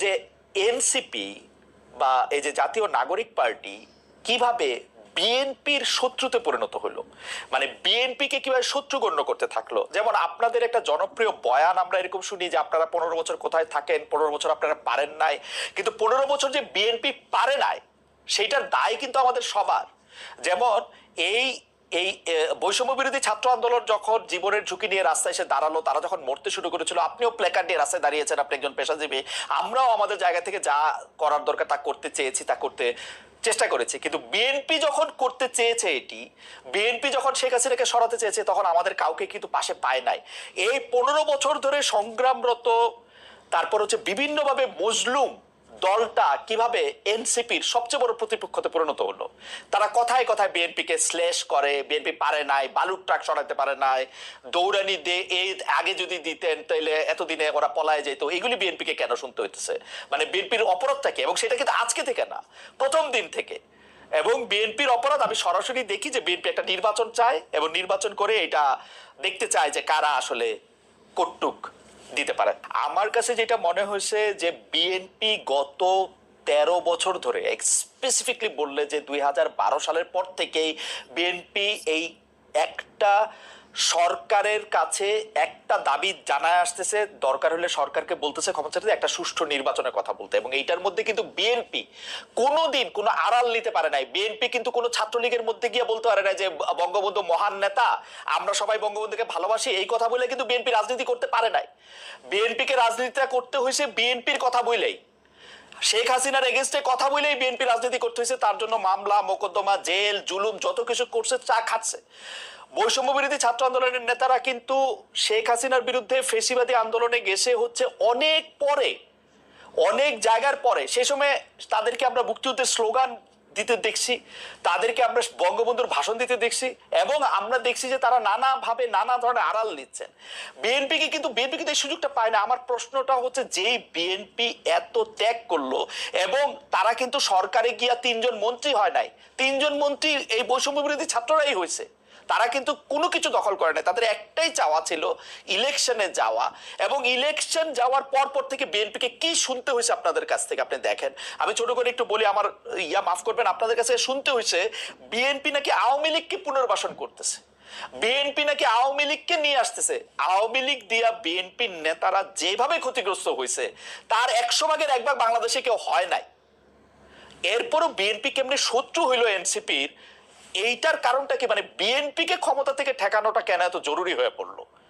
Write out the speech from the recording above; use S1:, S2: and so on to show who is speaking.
S1: যে এনসিপি বা এই যে জাতীয় নাগরিক পার্টি কিভাবে বিএনপির শত্রুতে পরিণত হলো, মানে বিএনপিকে কিভাবে শত্রু গণ্য করতে থাকলো। যেমন আপনাদের একটা জনপ্রিয় বয়ান আমরা এরকম শুনি যে আপনারা 15 বছর কোথায় থাকেন, 15 বছর আপনারা পারেন নাই, কিন্তু 15 বছর যে বিএনপি পারে নাই সেইটার দায় কিন্তু আমাদের সবার। যেমন এই এই বৈষম্য বিরোধী ছাত্র আন্দোলন যখন জীবনের ঝুঁকি নিয়ে রাস্তায় এসে দাঁড়ালো, তারা যখন মরতে শুরু করেছিল, আপনিও প্ল্যাকার্ড নিয়ে রাস্তায় দাঁড়িয়েছেন, আপনি একজন পেশাজীবী, আমরাও আমাদের জায়গা থেকে যা করার দরকার তা করতে চেয়েছি, তা করতে চেষ্টা করেছি। কিন্তু বিএনপি যখন করতে চেয়েছে, এটি বিএনপি যখন শেখ হাসিনাকে সরাতে চেয়েছে, তখন আমাদের কাউকে কিন্তু পাশে পায় নাই। এই 15 বছর ধরে সংগ্রামরত, তারপর হচ্ছে বিভিন্নভাবে মজলুম দলটা কিভাবে এনসিপির সবচেয়ে বড় প্রতিপক্ষতে পরিণত হলো। তারা কথায় কথায় বিএনপিকে শ্লেষ করে, বিএনপি পারে নাই, বালুর ট্রাক সরাতে পারে নাই, দৌড়ানি দিয়ে এই আগে যদি দিতেন তাহলে এতদিনে ওরা পলায় যেত, এগুলি বিএনপিকে কেন শুনতে হইতেছে? মানে বিএনপির অপরাধটা কি? এবং সেটা কিন্তু আজকে থেকে না, প্রথম দিন থেকে। এবং বিএনপির অপরাধ আমি সরাসরি দেখি যে বিএনপি একটা নির্বাচন চায় এবং নির্বাচন করে এটা দেখতে চায় যে কারা আসলে কটুক দিতে পারে। আমার কাছে যেটা মনে হয়েছে যে বিএনপি গত 13 বছর ধরে, স্পেসিফিকলি বললে যে 2012 সালের পর থেকেই বিএনপি এই একটা সরকারের কাছে একটা দাবি জানায় আসতেছে, দরকার হলে সরকারকে বলতেছে ক্ষমতা চাইতে একটা সুষ্ঠু নির্বাচনের কথা বলতে। এবং এইটার মধ্যে কিন্তু বিএনপি কোনোদিন কোনো আড়াল নিতে পারে নাই। বিএনপি কিন্তু কোনো ছাত্রলীগের মধ্যে গিয়ে বলতে পারে না যে বঙ্গবন্ধু মহান নেতা, আমরা সবাই বঙ্গবন্ধুকে ভালোবাসি, এই কথা বলে কিন্তু বিএনপি রাজনীতি করতে পারে নাই। বিএনপিকে রাজনীতিটা করতে হয়েছে বিএনপির কথা বলেই, শেখ হাসিনার এগেনস্টে কথা বলেই বিএনপি রাজনীতি করতে হয়েছে। তার জন্য মামলা মোকদ্দমা, জেল জুলুম যত কিছু করছে, চা খাচ্ছে। বৈষম্য বিরোধী ছাত্র আন্দোলনের নেতারা কিন্তু শেখ হাসিনার বিরুদ্ধে ফেসিবাদী আন্দোলনে গেছে হচ্ছে অনেক পরে, অনেক জায়গার পরে। সেই সময় তাদেরকে আমরা মুক্তিযুদ্ধের স্লোগান দিতে দেখছি, তাদেরকে আমরা বঙ্গবন্ধুর ভাষণ দিতে দেখছি, এবং আমরা দেখছি যে তারা নানাভাবে নানা ধরনের আড়াল নিচ্ছেন। বিএনপিকে কিন্তু এই সুযোগটা পায় না। আমার প্রশ্নটা হচ্ছে, যেই বিএনপি এত ত্যাগ করলো এবং তারা কিন্তু সরকারে গিয়া 3 জন মন্ত্রী হয় নাই, 3 জন মন্ত্রী এই বৈষম্য বিরোধী ছাত্ররাই হয়েছে। তারা কিন্তু কোনো কিছু দখল করে নাই, তাদের একটাই চাওয়া ছিল ইলেকশনে যাওয়া। এবং ইলেকশন যাওয়ার পর থেকে বিএনপিকে কি শুনতে হয়েছে আপনাদের কাছ থেকে আপনি দেখেন। আমি ছোট করে একটু বলি, আমার মাফ করবেন, আপনাদের কাছে শুনতে হয়েছে বিএনপি নাকি আওয়ামী লীগকে পুনর্বাসন করতেছে, বিএনপি নাকি আওয়ামী লীগকে নিয়ে আসতেছে। আওয়ামী লীগ দিয়া বিএনপির নেতারা যেভাবে ক্ষতিগ্রস্ত হয়েছে, তার 100 ভাগের 1 ভাগ বাংলাদেশে কেউ হয় নাই। এরপরও বিএনপি কেমনি শত্রু হইল এনসিপির, এইটার কারণটা কি? মানে বিএনপিকে ক্ষমতা থেকে ঠেকানোটা কেন এত জরুরি হয়ে পড়লো?